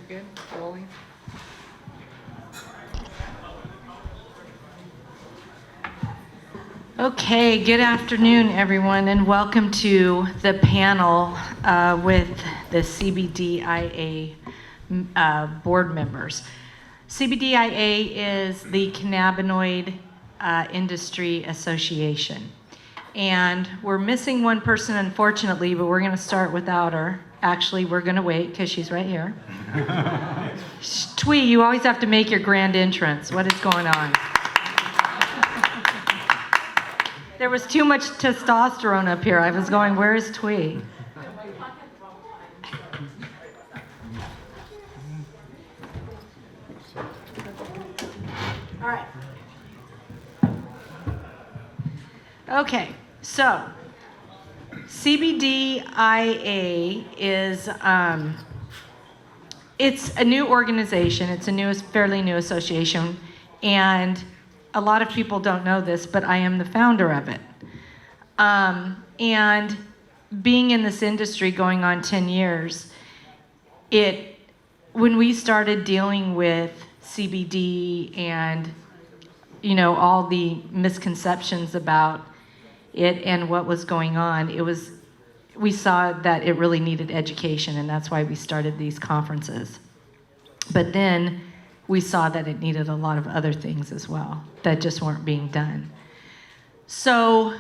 good? Rolling? Okay, good afternoon, everyone, and welcome to the panel with the CBDIA board members. CBDIA is the Cannabinoid Industry Association. And we're missing one person, unfortunately, but we're going to start without her. Actually, we're going to wait because she's right here. Twee, you always have to make your grand entrance. What is going on? There was too much testosterone up here. I was going, where is Twee? All right. Okay, so CBDIA is, it's a new organization. It's a fairly new association, and a lot of people don't know this, but I am the founder of it. And being in this industry going on 10 years, when we started dealing with CBD and, all the misconceptions about it and what was going on, we saw that it really needed education, and that's why we started these conferences. But then we saw that it needed a lot of other things as well that just weren't being done. So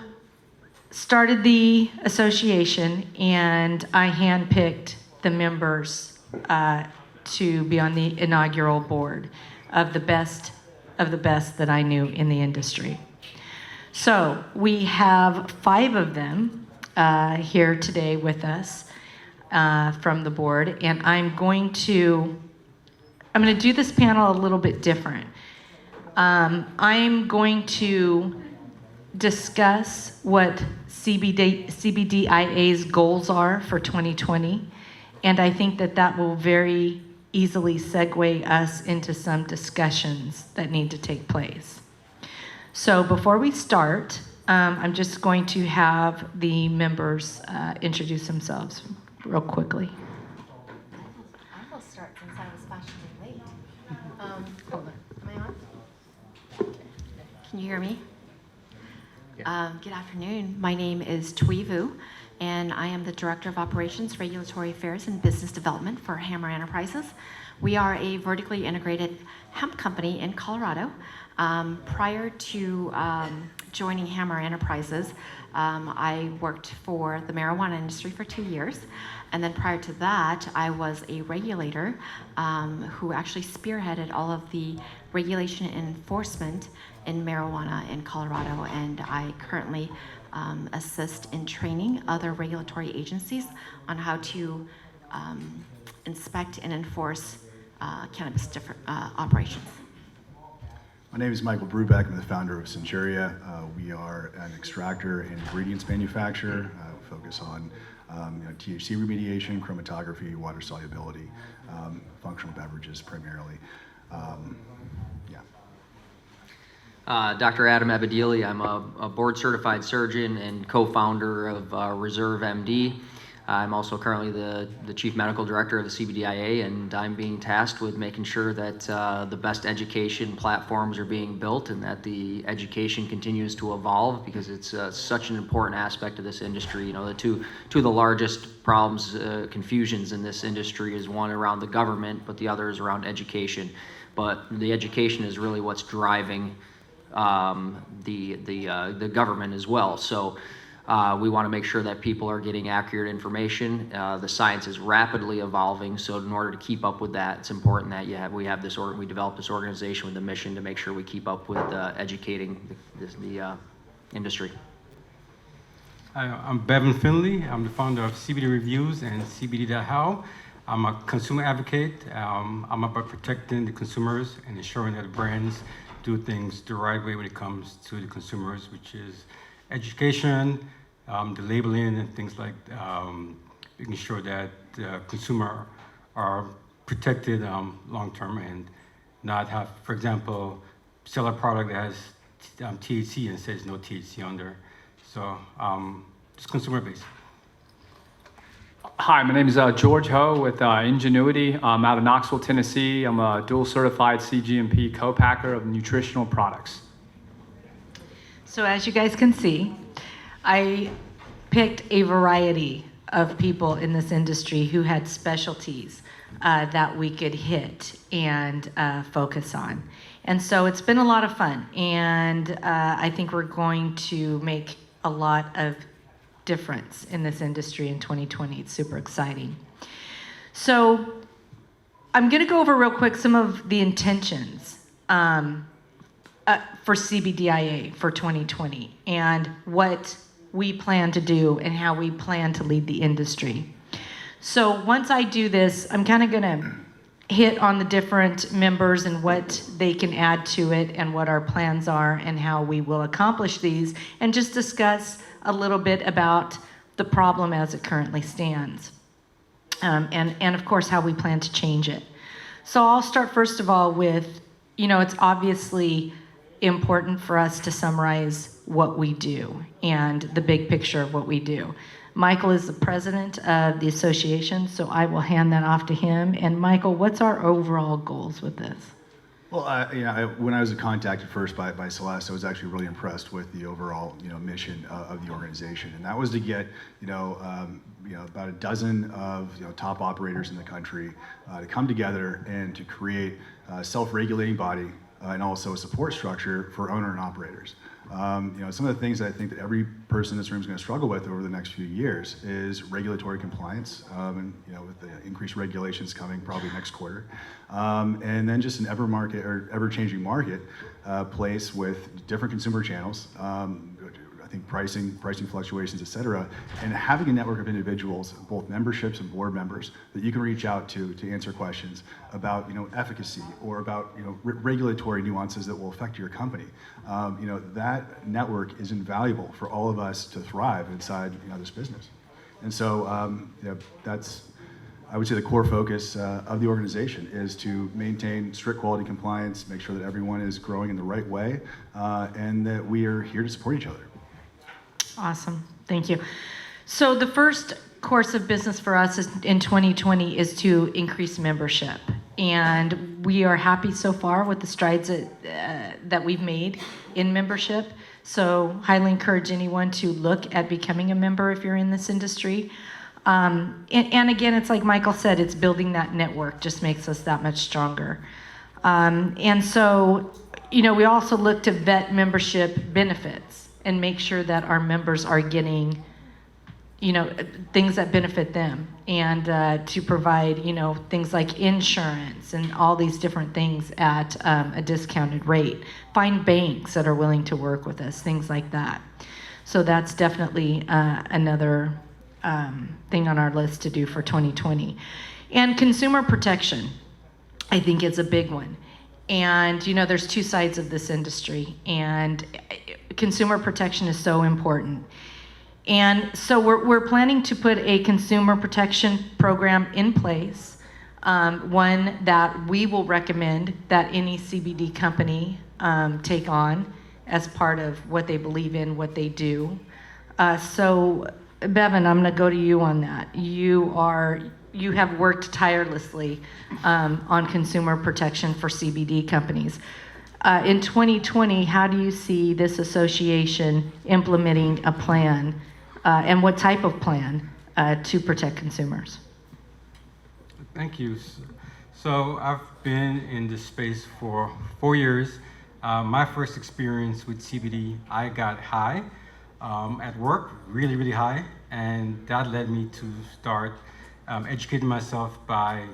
started the association, and I handpicked the members to be on the inaugural board of the best that I knew in the industry. So we have 5 of them here today with us from the board, and I'm going to do this panel a little bit different. I'm going to discuss what CBDIA's goals are for 2020, and I think that will very easily segue us into some discussions that need to take place. So before we start, I'm just going to have the members introduce themselves real quickly. I will start since I was fashionably late. Am I on? Can you hear me? Yeah. Good afternoon. My name is Twee Vu, and I am the Director of Operations, Regulatory Affairs, and Business Development for Hammer Enterprises. We are a vertically integrated hemp company in Colorado. Prior to joining Hammer Enterprises, I worked for the marijuana industry for 2 years. And then prior to that, I was a regulator who actually spearheaded all of the regulation and enforcement in marijuana in Colorado. And I currently assist in training other regulatory agencies on how to inspect and enforce cannabis operations. My name is Michael Brubeck. I'm the founder of Centuria. We are an extractor and ingredients manufacturer. We focus on THC remediation, chromatography, water solubility, functional beverages primarily. Dr. Adam Abedili. I'm a board-certified surgeon and co-founder of Reserve MD. I'm also currently the Chief Medical Director of the CBDIA, and I'm being tasked with making sure that the best education platforms are being built and that the education continues to evolve, because it's such an important aspect of this industry. The two of the largest problems, confusions in this industry is one around the government, but the other is around education. But the education is really what's driving the government as well. So we want to make sure that people are getting accurate information. The science is rapidly evolving, so in order to keep up with that, it's important that we develop this organization with a mission to make sure we keep up with educating the industry. I'm Bevan Finley. I'm the founder of CBD Reviews and CBD.how. I'm a consumer advocate. I'm about protecting the consumers and ensuring that brands do things the right way when it comes to the consumers, which is education, the labeling and things like making sure that consumer are protected long-term and not have, for example, sell a product that has THC and says no THC on there. So it's consumer based. Hi, my name is George Ho with Ingenuity. I'm out of Knoxville, Tennessee. I'm a dual certified CGMP co-packer of nutritional products. So as you guys can see, I picked a variety of people in this industry who had specialties that we could hit and focus on. And so it's been a lot of fun, and I think we're going to make a lot of difference in this industry in 2020. It's super exciting. So I'm going to go over real quick some of the intentions for CBDIA for 2020 and what we plan to do and how we plan to lead the industry. So once I do this, I'm kind of going to hit on the different members and what they can add to it and what our plans are and how we will accomplish these, and just discuss a little bit about the problem as it currently stands, and of course how we plan to change it. So I'll start first of all with, it's obviously important for us to summarize what we do and the big picture of what we do. Michael is the president of the association, so I will hand that off to him. And Michael, what's our overall goals with this? Well, when I was contacted first by Celeste, I was actually really impressed with the overall, mission of the organization, and that was to get, about a dozen of top operators in the country to come together and to create a self-regulating body and also a support structure for owner and operators. Some of the things that I think that every person in this room is going to struggle with over the next few years is regulatory compliance, and with the increased regulations coming probably next quarter, and then just an ever-changing market place with different consumer channels. I think pricing fluctuations, et cetera, and having a network of individuals, both memberships and board members, that you can reach out to answer questions about efficacy or about regulatory nuances that will affect your company. That network is invaluable for all of us to thrive inside this business. And so that's, I would say, the core focus of the organization is to maintain strict quality compliance, make sure that everyone is growing in the right way, and that we are here to support each other. Awesome, thank you. So the first course of business for us in 2020 is to increase membership. And we are happy so far with the strides that we've made in membership. So highly encourage anyone to look at becoming a member if you're in this industry. And again, it's like Michael said, it's building that network just makes us that much stronger. And so, we also look to vet membership benefits and make sure that our members are getting, things that benefit them, and to provide, things like insurance and all these different things at a discounted rate. Find banks that are willing to work with us, things like that. So that's definitely another thing on our list to do for 2020. And consumer protection, I think, is a big one. And, there's two sides of this industry, and consumer protection is so important. And so we're planning to put a consumer protection program in place, one that we will recommend that any CBD company take on as part of what they believe in, what they do. So, Bevan, I'm going to go to you on that. You have worked tirelessly on consumer protection for CBD companies. In 2020, how do you see this association implementing a plan, and what type of plan to protect consumers? Thank you. So I've been in this space for 4 years. My first experience with CBD, I got high at work, really, really high, and that led me to start educating myself by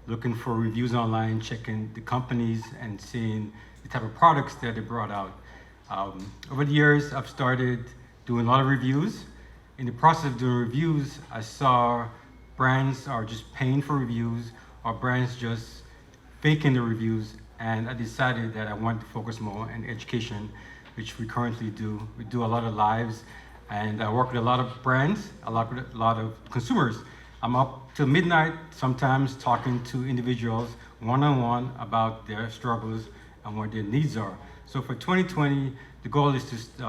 looking for reviews online, checking the companies, and seeing the type of products that they brought out. Over the years, I've started doing a lot of reviews. In the process of doing reviews, I saw brands are just paying for reviews, or brands just faking the reviews, and I decided that I wanted to focus more on education, which we currently do. We do a lot of lives, and I work with a lot of brands, a lot of consumers. I'm up till midnight sometimes talking to individuals one-on-one about their struggles and what their needs are. So for 2020, the goal is to,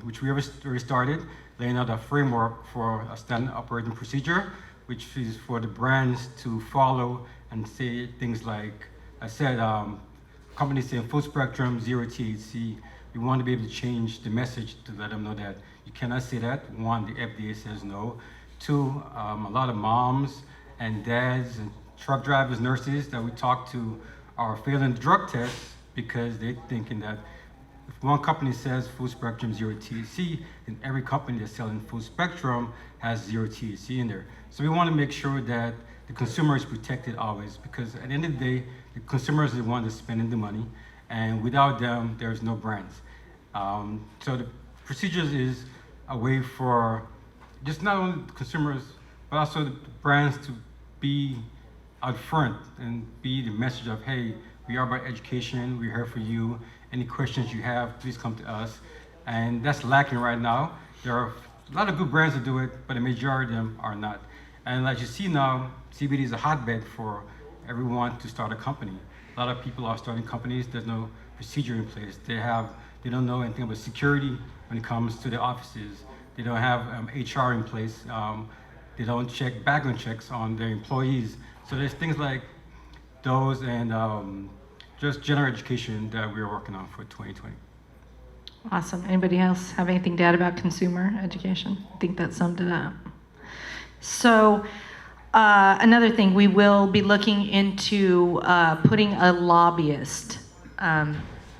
which we already started, laying out a framework for a standard operating procedure which is for the brands to follow and say things like, I said, companies saying full spectrum, zero THC. We want to be able to change the message to let them know that you cannot say that. One, the FDA says no. Two, a lot of moms and dads and truck drivers, nurses that we talk to are failing drug tests because they're thinking that if one company says full spectrum, zero THC, then every company that's selling full spectrum has zero THC in there. So we want to make sure that the consumer is protected always, because at the end of the day, the consumer is the one that's spending the money, and without them, there's no brands. So the procedures is a way for just not only the consumers, but also the brands to be out front and be the message of, hey, we are about education, we're here for you. Any questions you have, please come to us. And that's lacking right now. There are a lot of good brands that do it, but the majority of them are not. And as you see now, CBD is a hotbed for everyone to start a company. A lot of people are starting companies, there's no procedure in place. They don't know anything about security when it comes to their offices. They don't have HR in place. They don't check background checks on their employees. So there's things like those and just general education that we're working on for 2020. Awesome. Anybody else have anything to add about consumer education? I think that summed it up. So another thing, we will be looking into putting a lobbyist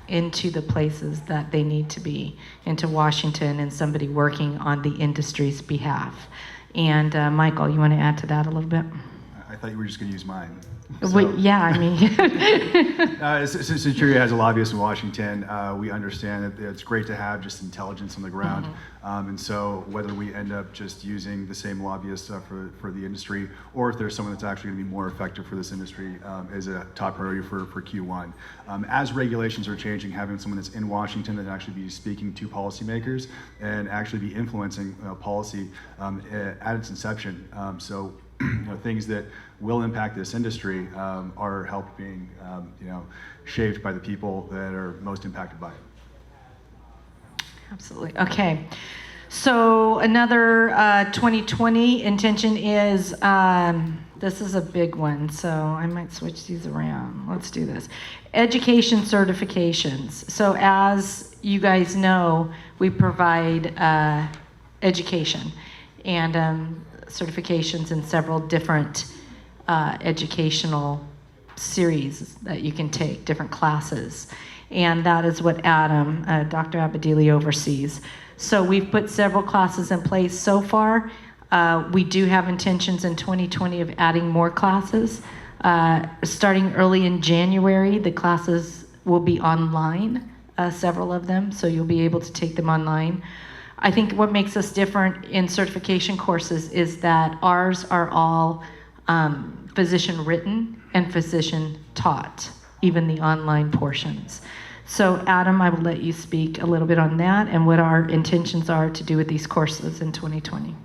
into the places that they need to be, into Washington, and somebody working on the industry's behalf. And Michael, you want to add to that a little bit? I thought you were just going to use mine. Wait, yeah, I mean. Centuria has a lobbyist in Washington. We understand that it's great to have just intelligence on the ground. And so whether we end up just using the same lobbyist for the industry, or if there's someone that's actually going to be more effective for this industry, is a top priority for Q1. As regulations are changing, having someone that's in Washington that actually be speaking to policymakers and actually be influencing policy at its inception. So things that will impact this industry are helped being shaped by the people that are most impacted by it. Absolutely. Okay. So another 2020 intention is, this is a big one, so I might switch these around. Let's do this. Education certifications. So as you guys know, we provide education and certifications in several different educational series that you can take, different classes. And that is what Adam, Dr. Abadili, oversees. So we've put several classes in place so far. We do have intentions in 2020 of adding more classes. Starting early in January, the classes will be online, several of them, so you'll be able to take them online. I think what makes us different in certification courses is that ours are all physician written and physician taught, even the online portions. So Adam, I will let you speak a little bit on that and what our intentions are to do with these courses in 2020.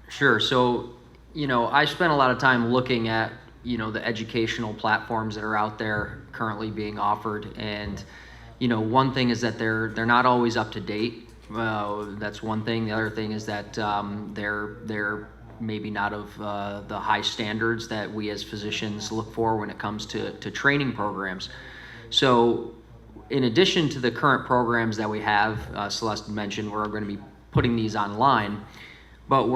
Sure. So, I spent a lot of time looking at, the educational platforms that are out there currently being offered. And, one thing is that they're not always up to date. That's one thing. The other thing is that they're maybe not of the high standards that we as physicians look for when it comes to training programs. So in addition to the current programs that we have, Celeste mentioned, we're going to be putting these online, but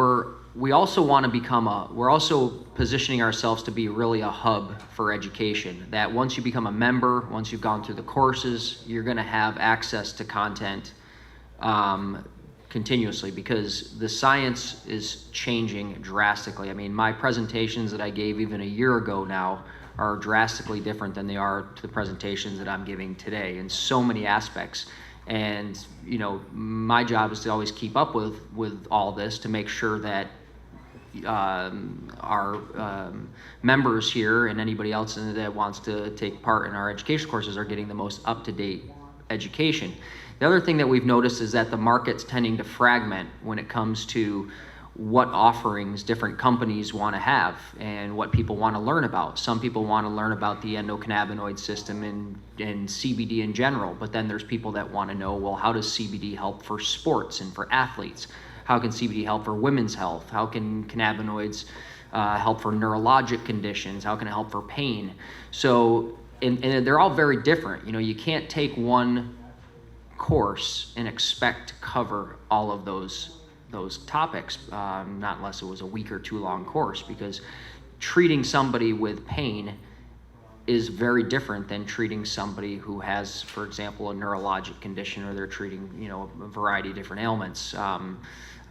we also want to become we're also positioning ourselves to be really a hub for education, that once you become a member, once you've gone through the courses, you're going to have access to content continuously, because the science is changing drastically. I mean, my presentations that I gave even a year ago now are drastically different than they are to the presentations that I'm giving today in so many aspects. And, my job is to always keep up with all this to make sure that our members here and anybody else that wants to take part in our education courses are getting the most up-to-date education. The other thing that we've noticed is that the market's tending to fragment when it comes to what offerings different companies want to have and what people want to learn about. Some people want to learn about the endocannabinoid system and CBD in general, but then there's people that want to know, well, how does CBD help for sports and for athletes? How can CBD help for women's health? How can cannabinoids help for neurologic conditions? How can it help for pain? So, and they're all very different. You can't take one course and expect to cover all of those topics, not unless it was a week or two long course, because treating somebody with pain is very different than treating somebody who has, for example, a neurologic condition, or they're treating, a variety of different ailments.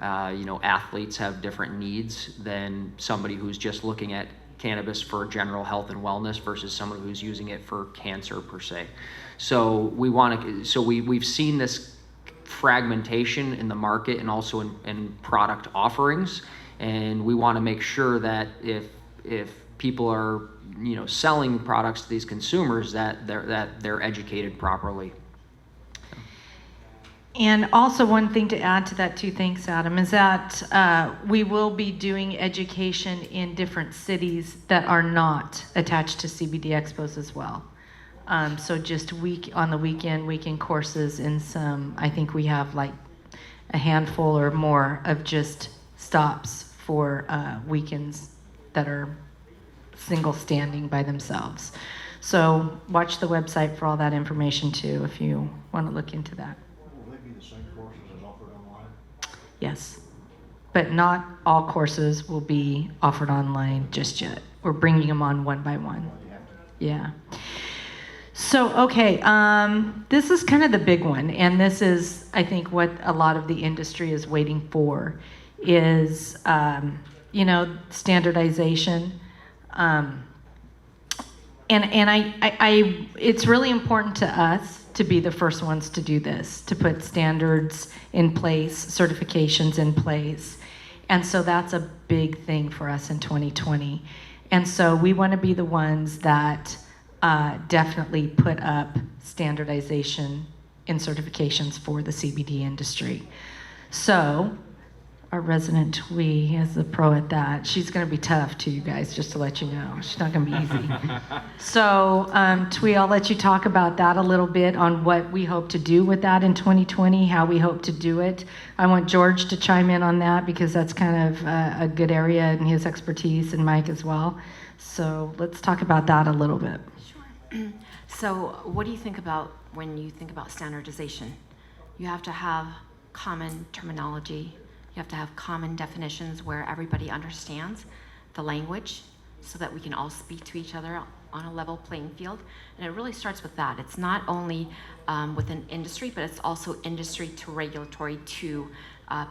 Athletes have different needs than somebody who's just looking at cannabis for general health and wellness versus someone who's using it for cancer per se. So we've seen this fragmentation in the market and also in product offerings, and we want to make sure that if people are selling products to these consumers, that they're educated properly. And also one thing to add to that too, thanks Adam, is that we will be doing education in different cities that are not attached to CBD Expos as well. So just on the weekend courses in some, I think we have like a handful or more of just stops for weekends that are single standing by themselves. So watch the website for all that information too if you want to look into that. Will they be the same courses as offered online? Yes, but not all courses will be offered online just yet. We're bringing them on one by one. Yeah. So, okay, this is kind of the big one, and this is, I think, what a lot of the industry is waiting for, is, standardization. And it's really important to us to be the first ones to do this, to put standards in place, certifications in place. And so that's a big thing for us in 2020. And so we want to be the ones that definitely put up standardization and certifications for the CBD industry. So our resident Twee is the pro at that. She's going to be tough too, you guys, just to let you know. She's not going to be easy. So Twee, I'll let you talk about that a little bit on what we hope to do with that in 2020, how we hope to do it. I want George to chime in on that because that's kind of a good area and his expertise, and Mike as well. So let's talk about that a little bit. Sure. So what do you think about when you think about standardization? You have to have common terminology. You have to have common definitions where everybody understands the language so that we can all speak to each other on a level playing field. And it really starts with that. It's not only within industry, but it's also industry to regulatory to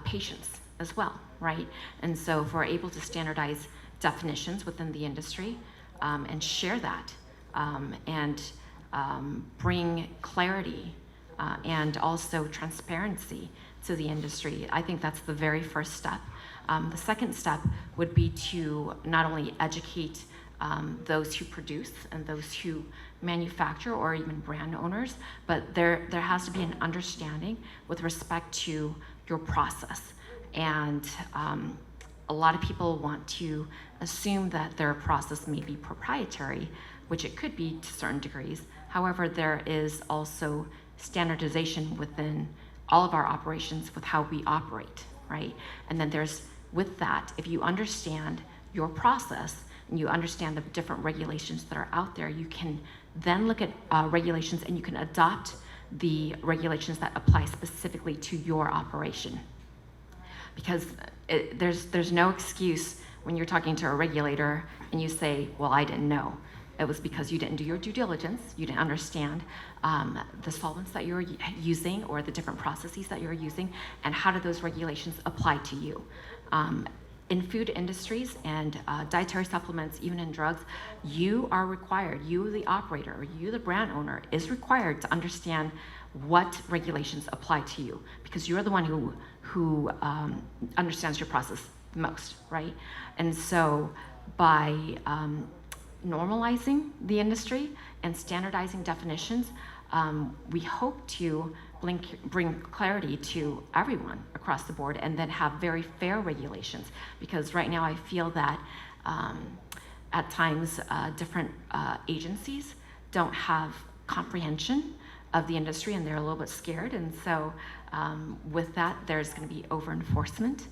patients as well, right? And so if we're able to standardize definitions within the industry and share that and bring clarity and also transparency to the industry, I think that's the very first step. The second step would be to not only educate those who produce and those who manufacture or even brand owners, but there has to be an understanding with respect to your process. And a lot of people want to assume that their process may be proprietary, which it could be to certain degrees. However, there is also standardization within all of our operations with how we operate, right? And then there's, with that, if you understand your process and you understand the different regulations that are out there, you can then look at regulations and you can adopt the regulations that apply specifically to your operation. Because there's no excuse when you're talking to a regulator and you say, well, I didn't know. It was because you didn't do your due diligence, you didn't understand the solvents that you're using or the different processes that you're using, and how do those regulations apply to you. In food industries and dietary supplements, even in drugs, you are required, you the operator, or you the brand owner is required to understand what regulations apply to you, because you're the one who understands your process the most, right? And so by normalizing the industry and standardizing definitions, we hope to bring clarity to everyone across the board and then have very fair regulations. Because right now I feel that at times different agencies don't have comprehension of the industry and they're a little bit scared. And so with that, there's going to be over enforcement.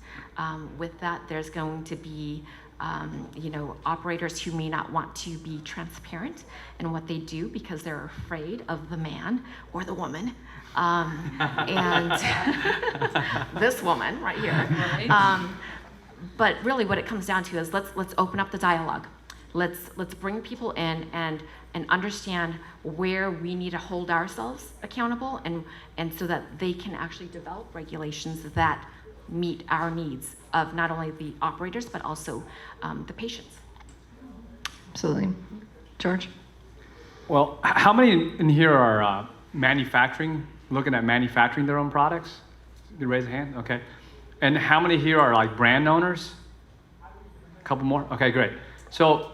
With that, there's going to be operators who may not want to be transparent in what they do because they're afraid of the man or the woman. And this woman right here. But really what it comes down to is let's open up the dialogue. Let's bring people in and understand where we need to hold ourselves accountable and so that they can actually develop regulations that meet our needs of not only the operators but also the patients. Absolutely. George? Well, how many in here are looking at manufacturing their own products? You raise a hand? Okay. And how many here are like brand owners? A couple more? Okay, great. So,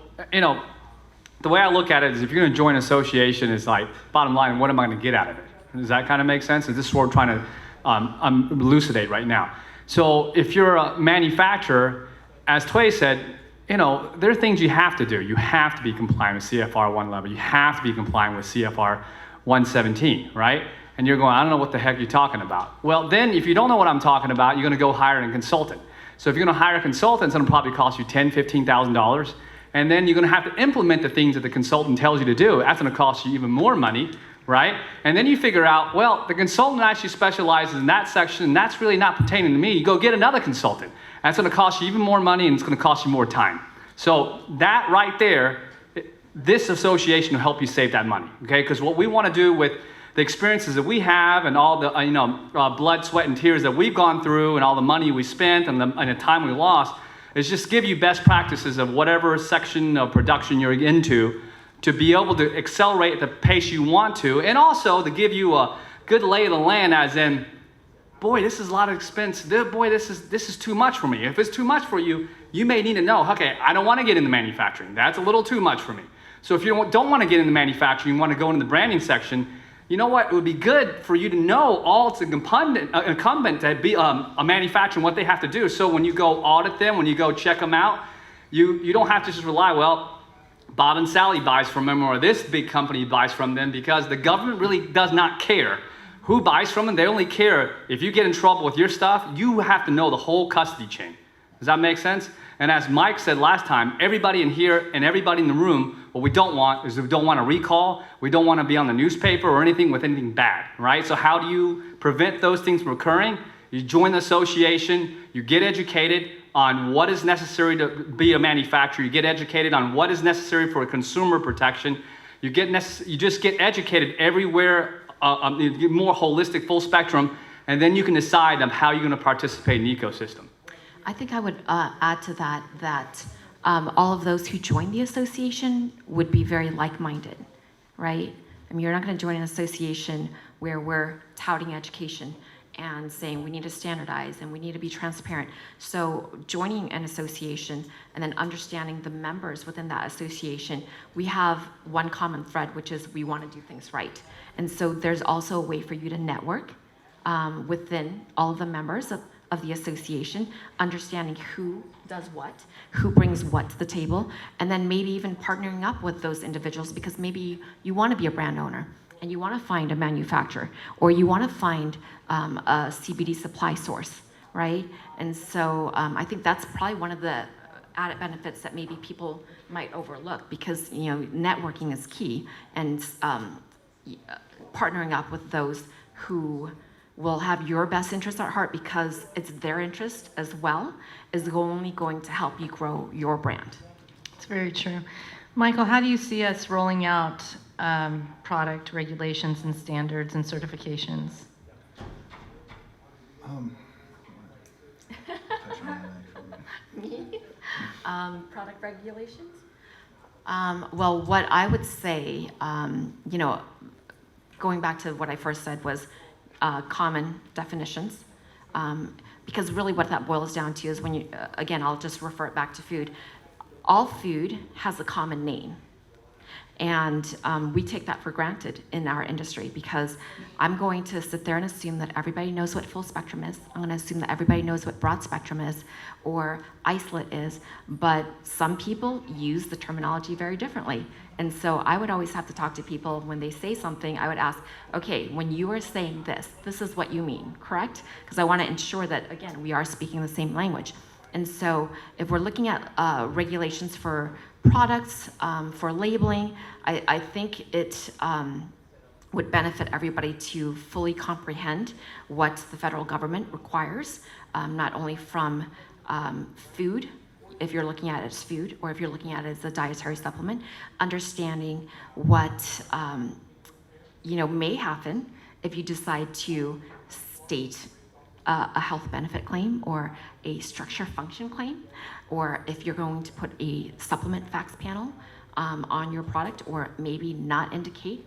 the way I look at it is if you're going to join an association, it's like, bottom line, what am I going to get out of it? Does that kind of make sense? This is what we're trying to elucidate right now. So if you're a manufacturer, as Tway said, there are things you have to do. You have to be compliant with CFR 111. You have to be compliant with CFR 117, right? And you're going, I don't know what the heck you're talking about. Well, then if you don't know what I'm talking about, you're going to go hire a consultant. So if you're going to hire a consultant, it's going to probably cost you $10,000, $15,000. And then you're going to have to implement the things that the consultant tells you to do. That's going to cost you even more money, right? And then you figure out, well, the consultant actually specializes in that section, and that's really not pertaining to me. You go get another consultant. That's going to cost you even more money, and it's going to cost you more time. So that right there, this association will help you save that money, okay? Because what we want to do with the experiences that we have and all the blood, sweat, and tears that we've gone through and all the money we spent and the time we lost is just give you best practices of whatever section of production you're into to be able to accelerate at the pace you want to, and also to give you a good lay of the land as in, boy, this is a lot of expense. Boy, this is too much for me. If it's too much for you, you may need to know, okay, I don't want to get into manufacturing. That's a little too much for me. So if you don't want to get into manufacturing, you want to go into the branding section, you know what? It would be good for you to know all it's incumbent to be a manufacturer and what they have to do. So when you go audit them, when you go check them out, you don't have to just rely, well, Bob and Sally buys from them or this big company buys from them, because the government really does not care who buys from them. They only care if you get in trouble with your stuff, you have to know the whole custody chain. Does that make sense? And as Mike said last time, everybody in here and everybody in the room, what we don't want is we don't want a recall. We don't want to be on the newspaper or anything with anything bad, right? So how do you prevent those things from occurring? You join the association, you get educated on what is necessary to be a manufacturer, you get educated on what is necessary for consumer protection, you just get educated everywhere, more holistic, full spectrum, and then you can decide on how you're going to participate in the ecosystem. I think I would add to that all of those who join the association would be very like-minded, right? I mean, you're not going to join an association where we're touting education and saying we need to standardize and we need to be transparent. So joining an association and then understanding the members within that association, we have one common thread, which is we want to do things right. And so there's also a way for you to network within all of the members of the association, understanding who does what, who brings what to the table, and then maybe even partnering up with those individuals, because maybe you want to be a brand owner and you want to find a manufacturer, or you want to find a CBD supply source, right? And so I think that's probably one of the added benefits that maybe people might overlook, because networking is key, and partnering up with those who will have your best interest at heart, because it's their interest as well, is only going to help you grow your brand. It's very true. Michael, how do you see us rolling out product regulations and standards and certifications? Me? Product regulations? Well, what I would say, going back to what I first said was common definitions, because really what that boils down to is when you, again, I'll just refer it back to food. All food has a common name. And we take that for granted in our industry, because I'm going to sit there and assume that everybody knows what full spectrum is. I'm going to assume that everybody knows what broad spectrum is or isolate is, but some people use the terminology very differently. And so I would always have to talk to people when they say something. I would ask, okay, when you are saying this is what you mean, correct? Because I want to ensure that, again, we are speaking the same language. And so if we're looking at regulations for products, for labeling, I think it would benefit everybody to fully comprehend what the federal government requires, not only from food, if you're looking at it as food, or if you're looking at it as a dietary supplement, understanding what may happen if you decide to state a health benefit claim or a structure function claim, or if you're going to put a supplement facts panel on your product, or maybe not indicate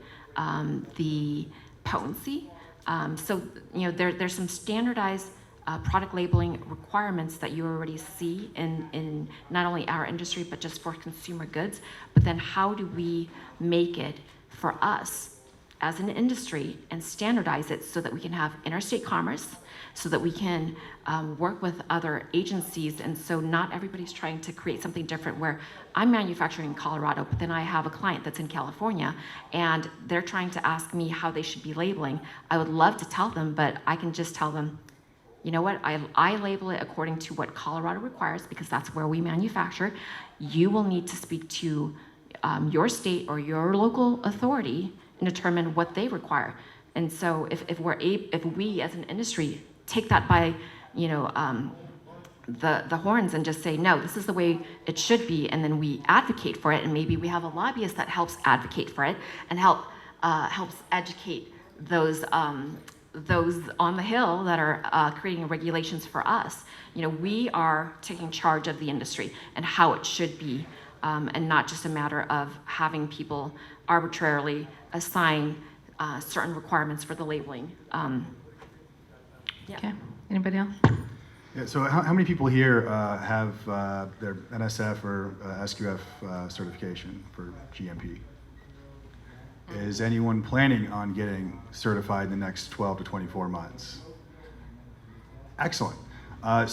the potency. There's some standardized product labeling requirements that you already see in not only our industry, but just for consumer goods. But then how do we make it for us as an industry and standardize it so that we can have interstate commerce, so that we can work with other agencies, and so not everybody's trying to create something different where I'm manufacturing in Colorado, but then I have a client that's in California and they're trying to ask me how they should be labeling. I would love to tell them, but I can just tell them, you know what, I label it according to what Colorado requires because that's where we manufacture. You will need to speak to your state or your local authority and determine what they require. And so if we as an industry take that by the horns and just say, no, this is the way it should be, and then we advocate for it, and maybe we have a lobbyist that helps advocate for it and helps educate those on the Hill that are creating regulations for us. We are taking charge of the industry and how it should be, and not just a matter of having people arbitrarily assign certain requirements for the labeling. Okay, anybody else? Yeah, so how many people here have their NSF or SQF certification for GMP? Is anyone planning on getting certified in the next 12 to 24 months? Excellent. I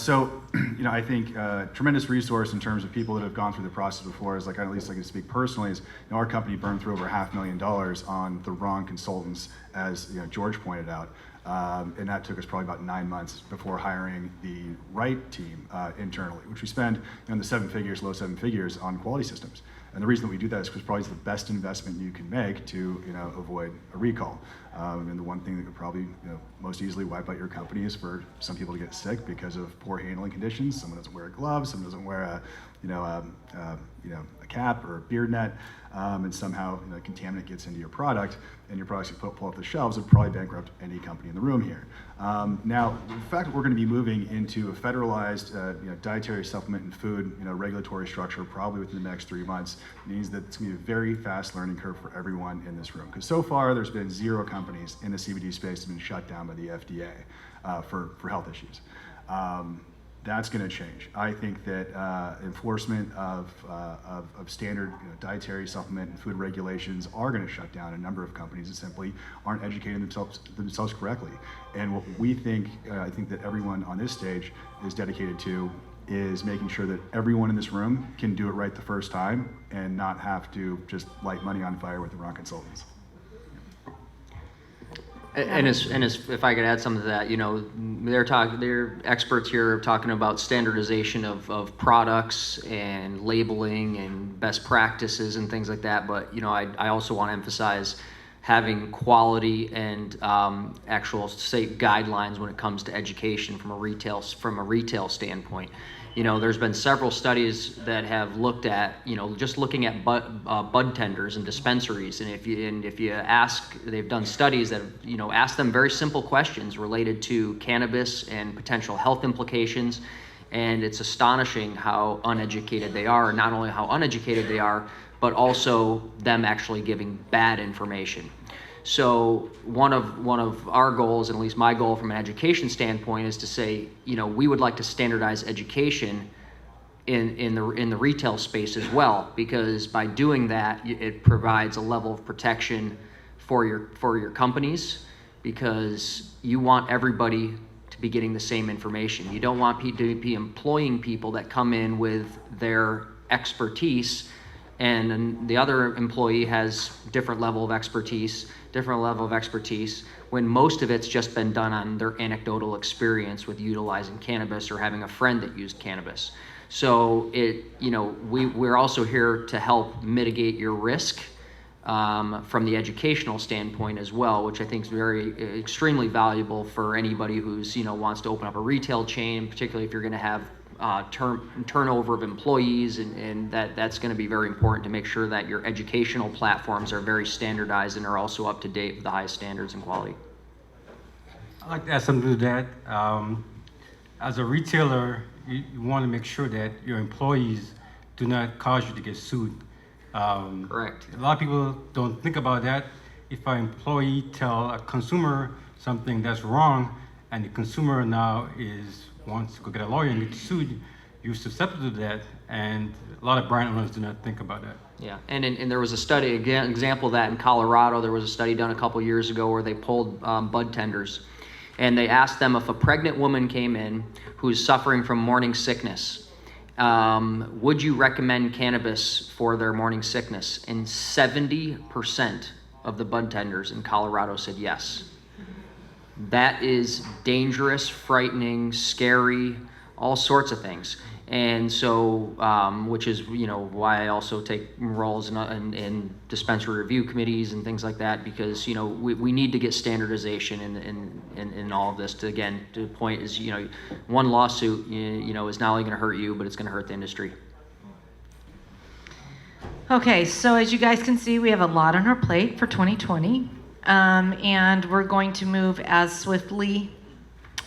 think tremendous resource in terms of people that have gone through the process before is, at least I can speak personally, is our company burned through over $500,000 on the wrong consultants, as George pointed out. And that took us probably about 9 months before hiring the right team internally, which we spend in the low seven figures on quality systems. And the reason that we do that is because probably it's the best investment you can make to avoid a recall. And the one thing that could probably most easily wipe out your company is for some people to get sick because of poor handling conditions. Someone doesn't wear gloves, someone doesn't wear a cap or a beard net, and somehow a contaminant gets into your product, and your products you pull off the shelves would probably bankrupt any company in the room here. Now, the fact that we're going to be moving into a federalized dietary supplement and food regulatory structure probably within the next 3 months means that it's going to be a very fast learning curve for everyone in this room. Because so far, there's been 0 companies in the CBD space that have been shut down by the FDA for health issues. That's going to change. I think that enforcement of standard dietary supplement and food regulations are going to shut down a number of companies that simply aren't educating themselves correctly. And what we think, I think that everyone on this stage is dedicated to, is making sure that everyone in this room can do it right the first time and not have to just light money on fire with the wrong consultants. And if I could add something to that, they're experts here talking about standardization of products and labeling and best practices and things like that. But I also want to emphasize having quality and actual state guidelines when it comes to education from a retail standpoint. There's been several studies that have looked at, just looking at bud tenders and dispensaries, and if you ask, they've done studies that have, asked them very simple questions related to cannabis and potential health implications, and it's astonishing how uneducated they are. Not only how uneducated they are, but also them actually giving bad information. So one of our goals, and at least my goal from an education standpoint, is to say, we would like to standardize education in the retail space as well, because by doing that, it provides a level of protection for your companies, because you want everybody to be getting the same information. You don't want people to be employing people that come in with their expertise and then the other employee has different level of expertise, when most of it's just been done on their anecdotal experience with utilizing cannabis or having a friend that used cannabis. So we're also here to help mitigate your risk from the educational standpoint as well, which I think is extremely valuable for anybody who's wants to open up a retail chain, particularly if you're going to have turnover of employees, and that's going to be very important to make sure that your educational platforms are very standardized and are also up to date with the highest standards and quality. I'd like to add something to that. As a retailer, you want to make sure that your employees do not cause you to get sued. Correct. A lot of people don't think about that. If an employee tell a consumer something that's wrong, and the consumer now wants to go get a lawyer and get sued, you're susceptible to that, and a lot of brand owners do not think about that. Yeah, and there was a study, again, example of that in Colorado. There was a study done a couple years ago where they polled bud tenders, and they asked them if a pregnant woman came in who's suffering from morning sickness, would you recommend cannabis for their morning sickness? And 70% of the bud tenders in Colorado said yes. That is dangerous, frightening, scary, all sorts of things. And so, which is, why I also take roles in dispensary review committees and things like that, because, we need to get standardization in all of this. To the point is, one lawsuit, is not only going to hurt you, but it's going to hurt the industry. Okay, so as you guys can see, we have a lot on our plate for 2020, and we're going to move as swiftly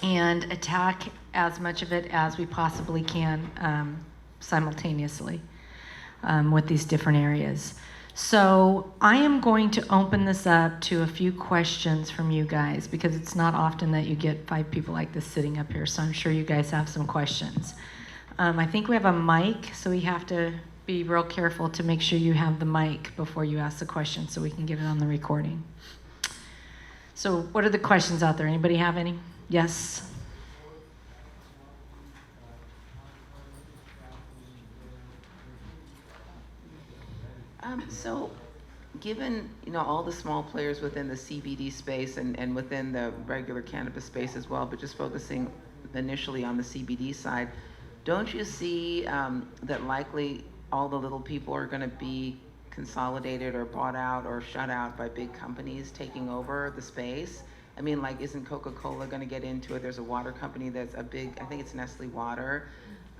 and attack as much of it as we possibly can simultaneously with these different areas. So I am going to open this up to a few questions from you guys, because it's not often that you get 5 people like this sitting up here, so I'm sure you guys have some questions. I think we have a mic, so we have to be real careful to make sure you have the mic before you ask the question so we can get it on the recording. So what are the questions out there? Anybody have any? Yes? So, given all the small players within the CBD space and within the regular cannabis space as well, but just focusing initially on the CBD side, don't you see that likely all the little people are going to be consolidated or bought out or shut out by big companies taking over the space? I mean, like, isn't Coca-Cola going to get into it? There's a water company that's a big, I think it's Nestle Water.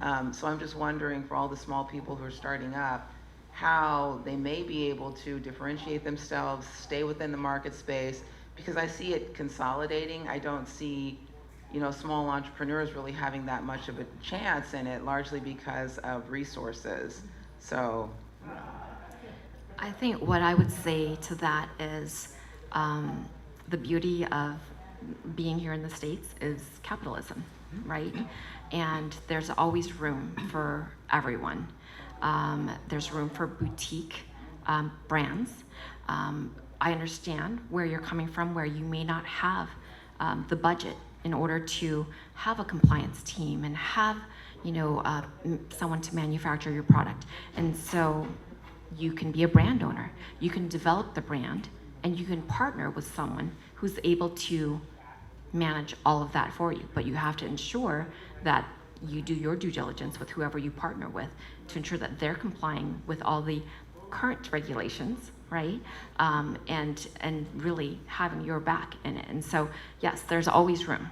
So I'm just wondering, for all the small people who are starting up, how they may be able to differentiate themselves, stay within the market space, because I see it consolidating. I don't see, small entrepreneurs really having that much of a chance in it, largely because of resources. So I think what I would say to that is the beauty of being here in the States is capitalism, right? And there's always room for everyone. There's room for boutique brands. I understand where you're coming from, where you may not have the budget in order to have a compliance team and have, someone to manufacture your product. And so you can be a brand owner. You can develop the brand, and you can partner with someone who's able to manage all of that for you. But you have to ensure that you do your due diligence with whoever you partner with to ensure that they're complying with all the current regulations, right? And really having your back in it. And so, yes, there's always room.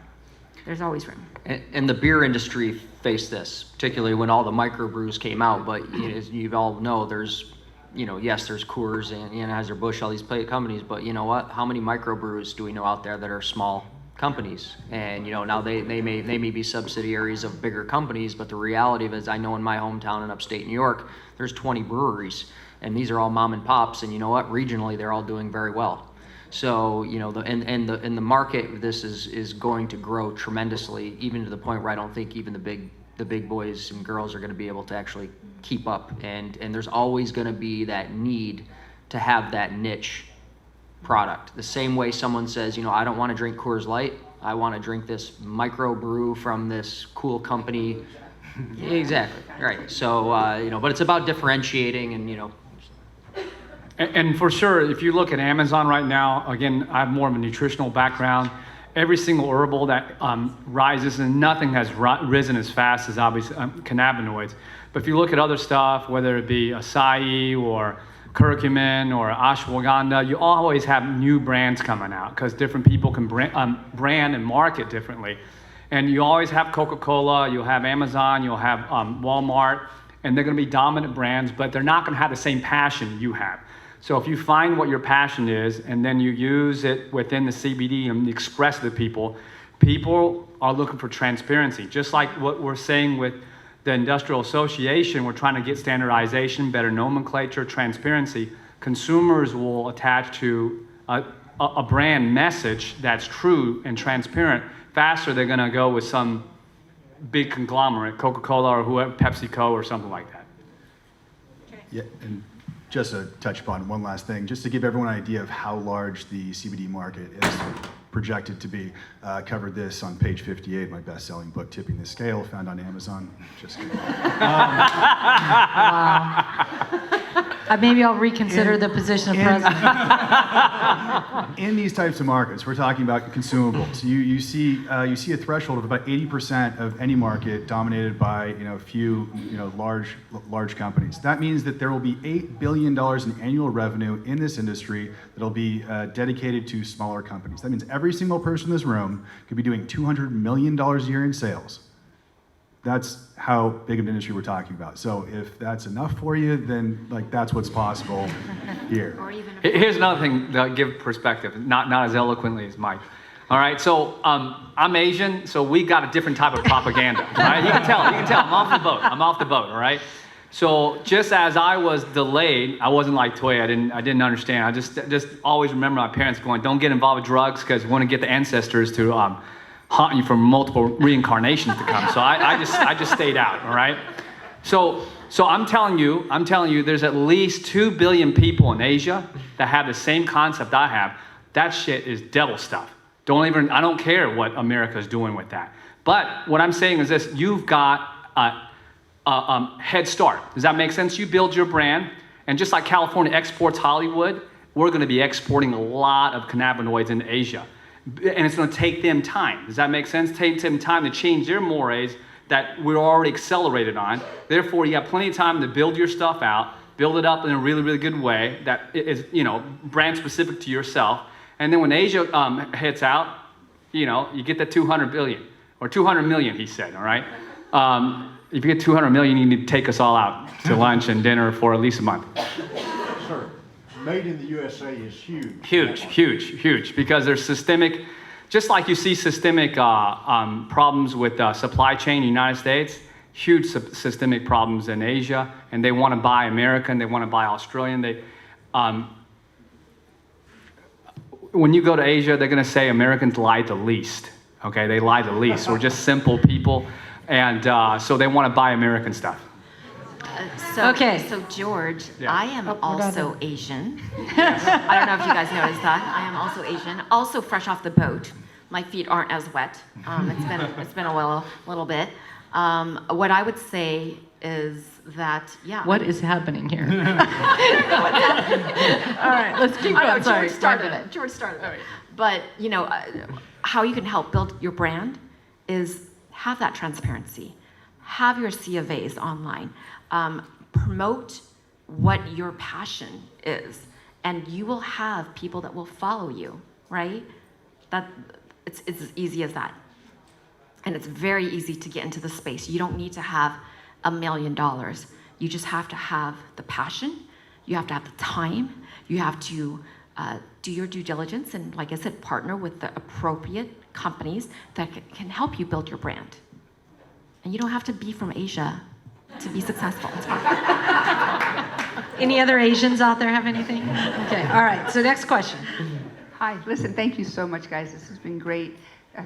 There's always room. And the beer industry faced this, particularly when all the microbrews came out. But as you all know, there's, yes, there's Coors and Anheuser-Busch, all these companies. But you know what? How many microbrews do we know out there that are small companies? And now they may be subsidiaries of bigger companies, but the reality of it is, I know in my hometown in upstate New York, there's 20 breweries, and these are all mom and pops, and you know what? Regionally, they're all doing very well. So the market, this is going to grow tremendously, even to the point where I don't think even the big boys and girls are going to be able to actually keep up. And there's always going to be that need to have that niche product. The same way someone says, I don't want to drink Coors Light, I want to drink this microbrew from this cool company. Exactly, right. So, but it's about differentiating and, And for sure, if you look at Amazon right now, again, I have more of a nutritional background. Every single herbal that rises, and nothing has risen as fast as obviously cannabinoids. But if you look at other stuff, whether it be acai or curcumin or ashwagandha, you always have new brands coming out because different people can brand and market differently. And you always have Coca-Cola, you'll have Amazon, you'll have Walmart, and they're going to be dominant brands, but they're not going to have the same passion you have. So if you find what your passion is and then you use it within the CBD and express it to people, people are looking for transparency. Just like what we're saying with the Industrial Association, we're trying to get standardization, better nomenclature, transparency. Consumers will attach to a brand message that's true and transparent. Faster, they're going to go with some big conglomerate, Coca-Cola or whoever, PepsiCo or something like that. Yeah, and just to touch upon one last thing, just to give everyone an idea of how large the CBD market is projected to be. Covered this on page 58, my best-selling book, Tipping the Scale, found on Amazon. Just kidding. Maybe I'll reconsider the position of president. In these types of markets, we're talking about consumables. You see a threshold of about 80% of any market dominated by a few large companies. That means that there will be $8 billion in annual revenue in this industry that'll be dedicated to smaller companies. That means every single person in this room could be doing $200 million a year in sales. That's how big of an industry we're talking about. So if that's enough for you, then that's what's possible here. Or even Here's another thing to give perspective, not as eloquently as Mike. All right, so I'm Asian, so we got a different type of propaganda. Right? You can tell. I'm off the boat. All right. So just as I was delayed, I wasn't like Toy. I didn't understand. I just always remember my parents going, "Don't get involved with drugs because we want to get the ancestors to haunt you for multiple reincarnations to come." So I just stayed out. All right. So I'm telling you, there's at least 2 billion people in Asia that have the same concept I have. That shit is devil stuff. I don't care what America's doing with that. But what I'm saying is this: you've got head start. Does that make sense? You build your brand, and just like California exports Hollywood, we're going to be exporting a lot of cannabinoids into Asia. And it's going to take them time. Does that make sense? Take them time to change their mores that we're already accelerated on. Therefore, you have plenty of time to build your stuff out, build it up in a really, really good way that is, brand specific to yourself. And then when Asia hits out, you get that 200 billion or 200 million, he said, all right? If you get 200 million, you need to take us all out to lunch and dinner for at least a month. Sir, made in the USA is huge. Huge, because there's systemic, just like you see systemic problems with supply chain in the United States, huge systemic problems in Asia, and they want to buy American, they want to buy Australian. When you go to Asia, they're going to say Americans lie the least, okay? They lie the least. We're just simple people, and so they want to buy American stuff. Okay. So George, Yeah. I am we're done also Asian. I don't know if you guys noticed that. I am also Asian, also fresh off the boat. My feet aren't as wet. It's been a little bit. What I would say is that What is happening here? All right, let's keep I know, going. Sorry. George started it. But how you can help build your brand is have that transparency. Have your C of A's online. Promote what your passion is, and you will have people that will follow you, right? It's as easy as that. And it's very easy to get into the space. You don't need to have $1 million. You just have to have the passion. You have to have the time. You have to do your due diligence and, like I said, partner with the appropriate companies that can help you build your brand. And you don't have to be from Asia to be successful. It's fine. Any other Asians out there have anything? Okay, all right, so next question. Hi, listen, thank you so much, guys. This has been great.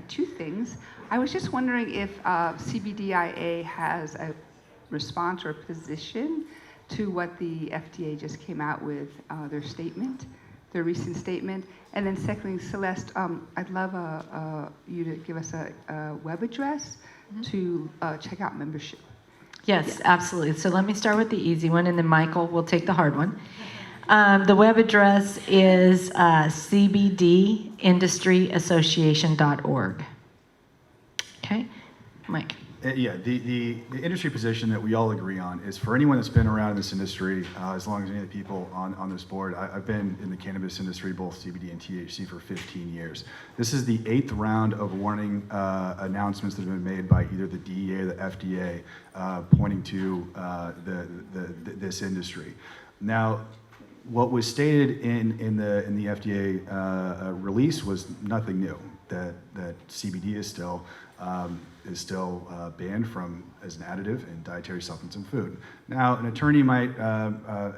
Two things. I was just wondering if CBDIA has a response or position to what the FDA just came out with, their recent statement. And then secondly, Celeste, I'd love you to give us a web address to check out membership. Yes, absolutely. So let me start with the easy one, and then Michael will take the hard one. The web address is cbdindustryassociation.org. Okay, Mike. Yeah, the industry position that we all agree on is for anyone that's been around in this industry, as long as any of the people on this board, I've been in the cannabis industry, both CBD and THC, for 15 years. This is the 8th round of warning announcements that have been made by either the DEA or the FDA pointing to this industry. Now, what was stated in the FDA release was nothing new. That CBD is still banned as an additive in dietary supplements and food. Now, an attorney might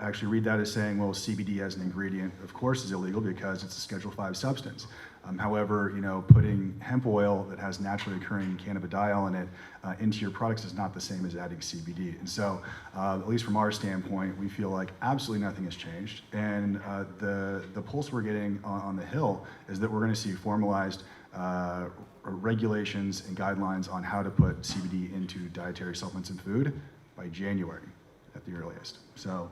actually read that as saying, well, CBD as an ingredient, of course, is illegal because it's a Schedule 5 substance. However, putting hemp oil that has naturally occurring cannabidiol in it into your products is not the same as adding CBD. And so, at least from our standpoint, we feel like absolutely nothing has changed. And the pulse we're getting on the Hill is that we're going to see formalized regulations and guidelines on how to put CBD into dietary supplements and food by January at the earliest. So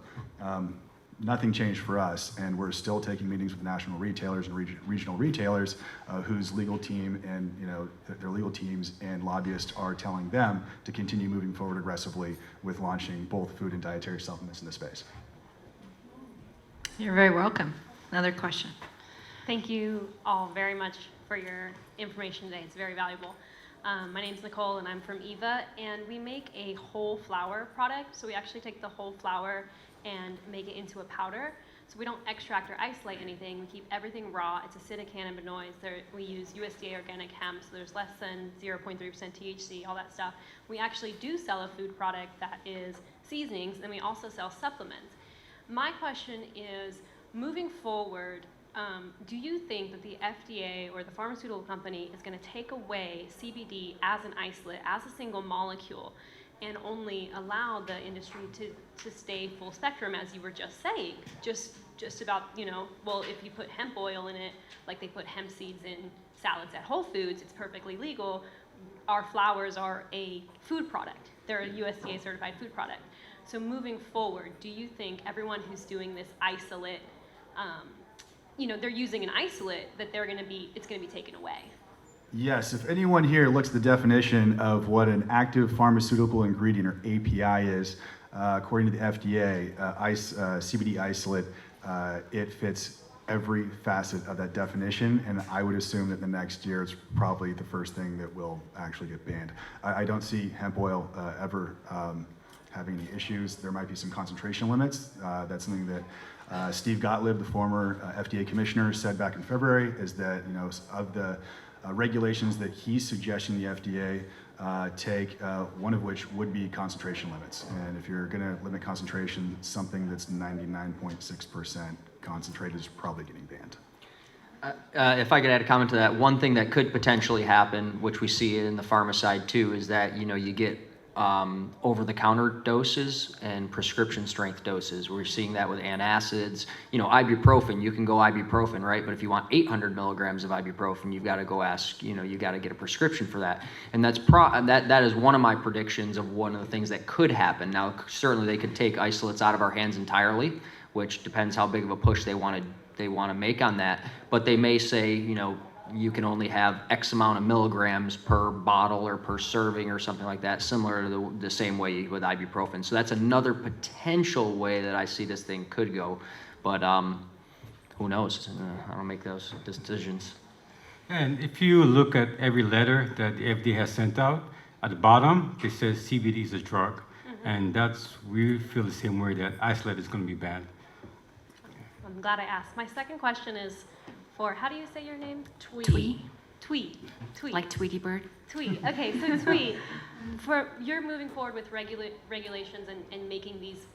nothing changed for us, and we're still taking meetings with national retailers and regional retailers whose legal team and their legal teams and lobbyists are telling them to continue moving forward aggressively with launching both food and dietary supplements in the space. You're very welcome. Another question. Thank you all very much for your information today. It's very valuable. My name's Nicole and I'm from Eva, and we make a whole flower product. So we actually take the whole flower and make it into a powder. So we don't extract or isolate anything. We keep everything raw. It's acidic cannabinoids. We use USDA organic hemp, so there's less than 0.3% THC, all that stuff. We actually do sell a food product that is seasonings, and we also sell supplements. My question is, moving forward, do you think that the FDA or the pharmaceutical company is going to take away CBD as an isolate, as a single molecule, and only allow the industry to stay full spectrum, as you were just saying? Just about, well, if you put hemp oil in it, like they put hemp seeds in salads at Whole Foods, it's perfectly legal. Our flowers are a food product. They're a USDA certified food product. So moving forward, do you think everyone who's doing this isolate, they're using an isolate, that it's going to be taken away? Yes, if anyone here looks at the definition of what an active pharmaceutical ingredient, or API, is, according to the FDA, CBD isolate, it fits every facet of that definition, and I would assume that the next year it's probably the first thing that will actually get banned. I don't see hemp oil ever having any issues. There might be some concentration limits. That's something that Steve Gottlieb, the former FDA commissioner, said back in February, is that of the regulations that he's suggesting the FDA take, one of which would be concentration limits. And if you're going to limit concentration, something that's 99.6% concentrated is probably getting banned. If I could add a comment to that, one thing that could potentially happen, which we see in the pharma side too, is that you get over-the-counter doses and prescription strength doses. We're seeing that with antacids. Ibuprofen, you can go ibuprofen, right? But if you want 800 milligrams of ibuprofen, you've got to go ask, you got to get a prescription for that. And that is one of my predictions of one of the things that could happen. Now, certainly they could take isolates out of our hands entirely, which depends how big of a push they want to make on that. But they may say, you can only have X amount of milligrams per bottle or per serving or something like that, similar to the same way with ibuprofen. So that's another potential way that I see this thing could go. But who knows? I don't make those decisions. And if you look at every letter that the FDA has sent out, at the bottom, it says CBD is a drug. Mm-hmm. And we feel the same way that isolate is going to be banned. I'm glad I asked. My second question is for, how do you say your name? Twee. Twee. Like Tweety Bird? Twee. Okay, so Twee, you're moving forward with regulations and making these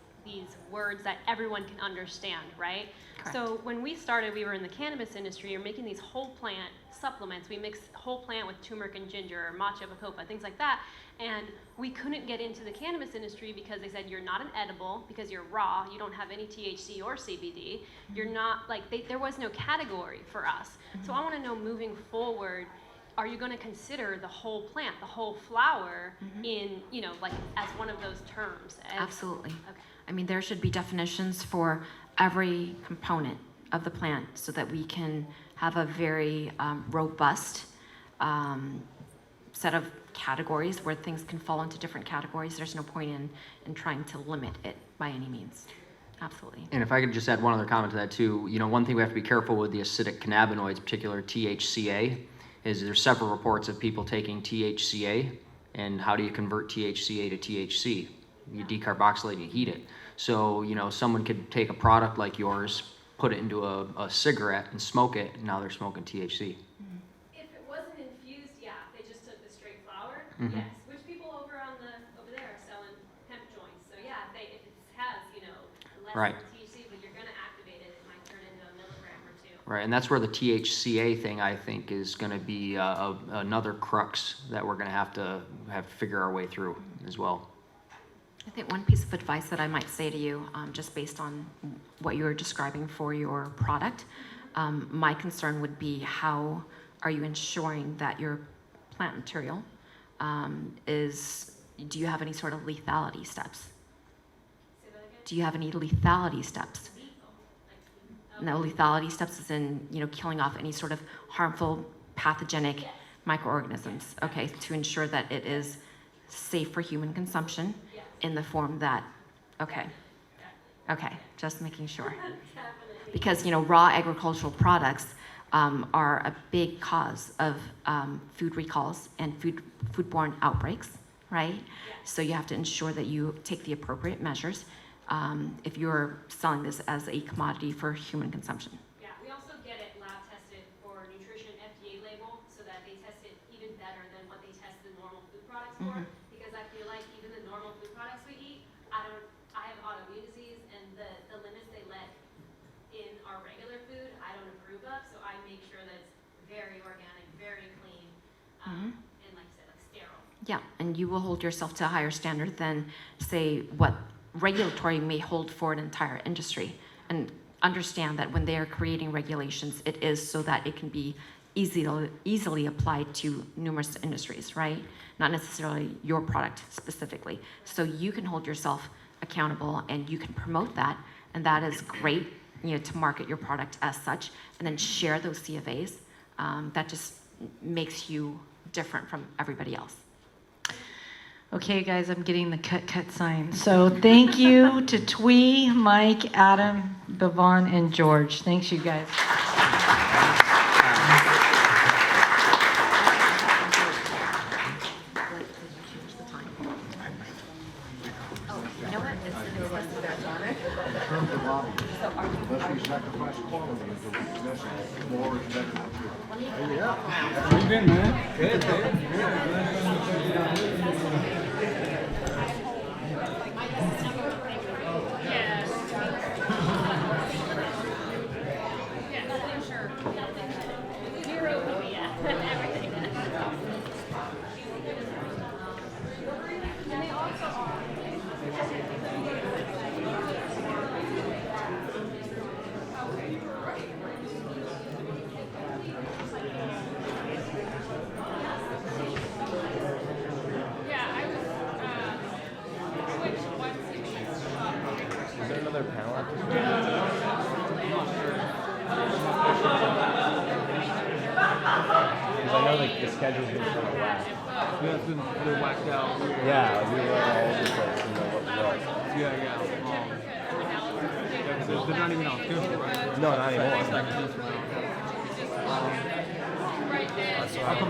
words that everyone can understand, right? Correct. So when we started, we were in the cannabis industry. You're making these whole plant supplements. We mix whole plant with turmeric and ginger, or matcha, bacopa, things like that. And we couldn't get into the cannabis industry because they said you're not an edible because you're raw. You don't have any THC or CBD. You're not there was no category for us. So I want to know, moving forward, are you going to consider the whole plant, the whole flower, in as one of those terms? Absolutely. Okay. I mean, there should be definitions for every component of the plant so that we can have a very robust set of categories where things can fall into different categories. There's no point in trying to limit it by any means. Absolutely. And if I could just add one other comment to that too, one thing we have to be careful with the acidic cannabinoids, particular THCA, is there's several reports of people taking THCA, and how do you convert THCA to THC? You decarboxylate, you heat it. So, someone could take a product like yours, put it into a cigarette and smoke it, and now they're smoking THC. If it wasn't infused, yeah, if they just took the straight flower, Mhm. yes. Which people over there are selling hemp joints. So yeah, if it has, less Right. THC, but you're gonna activate it, it might turn into a milligram or two. Right, and that's where the THCA thing, I think, is going to be another crux that we're going to have to figure our way through as well. I think one piece of advice that I might say to you, just based on what you were describing for your product, my concern would be how are you ensuring that your plant material do you have any sort of lethality steps? Say that again? Do you have any lethality steps? No, lethality steps is in, killing off any sort of harmful pathogenic microorganisms, okay, to ensure that it is safe for human consumption in the form that, okay, just making sure. Because, raw agricultural products are a big cause of food recalls and foodborne outbreaks, right? So you have to ensure that you take the appropriate measures if you're selling this as a commodity for human consumption. Yeah, we also get it lab tested for nutrition FDA label so that they test it even better than what they test the normal food products for. Because I feel like even the normal food products we eat, I have autoimmune disease, and the limits they let in our regular food, I don't approve of. So I make sure that it's very organic, very clean, and like I said, like sterile. Yeah, and you will hold yourself to a higher standard than, say, what regulatory may hold for an entire industry. And understand that when they are creating regulations, it is so that it can be easily applied to numerous industries, right? Not necessarily your product specifically. So you can hold yourself accountable and you can promote that, and that is great, to market your product as such, and then share those CFAs. That just makes you different from everybody else. Okay, guys, I'm getting the cut sign. So thank you to Twee, Mike, Adam, Bevon, and George. Thanks, you guys. You know what? Unless we sacrifice quality until we possess it, more is better than two. How you been, man? Good. Is there another panel after this? Because I know like the schedule's been kind of whacked. Yeah, it's been whacked out. Yeah, like, we were all over the place, what was. Yeah. They're not even on schedule, right? No, not anymore. I'll come back.